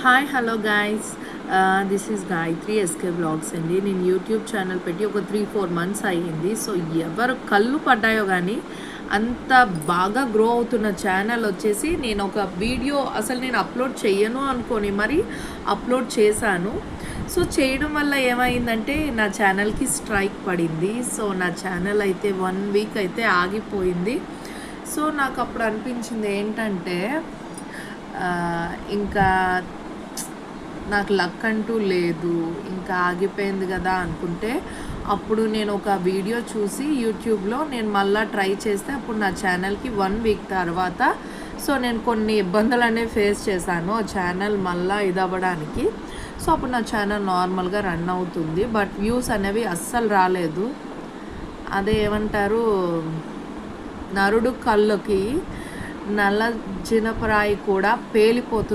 Hi hello guys, this is Gayathri SK blogs అండి. నేను YouTube channel పెట్టి ఒక 3-4 మంత్స్ అయ్యింది. సో ఎవరు కళ్ళు పడ్డాయో కానీ అంత బాగా గ్రో అవుతున్న ఛానల్ వచ్చేసి నేను ఒక వీడియో అసలు నేను అప్లోడ్ చేయను అనుకొని మరి అప్లోడ్ చేశాను. సో చేయడం వల్ల ఏమైందంటే నా ఛానల్కి స్ట్రైక్ పడింది. సో నా ఛానల్ అయితే 1 వీక్ అయితే ఆగిపోయింది. సో నాకు అప్పుడు అనిపించింది ఏంటంటే ఇంకా నాకు లక్ అంటూ లేదు, ఇంకా ఆగిపోయింది కదా అనుకుంటే అప్పుడు నేను ఒక వీడియో చూసి యూట్యూబ్లో నేను మళ్ళీ ట్రై చేస్తే అప్పుడు నా ఛానల్కి 1 వీక్ తర్వాత సో నేను కొన్ని ఇబ్బందులు అనేవి ఫేస్ చేశాను ఆ ఛానల్ మళ్ళీ ఇదవ్వడానికి. సో అప్పుడు నా ఛానల్ నార్మల్గా రన్ అవుతుంది, బట్ వ్యూస్ అనేవి అస్సలు రాలేదు. అదే ఏమంటారు, నరుడు కళ్ళకి నల్ల జినపరాయి కూడా పేలిపోతుంది.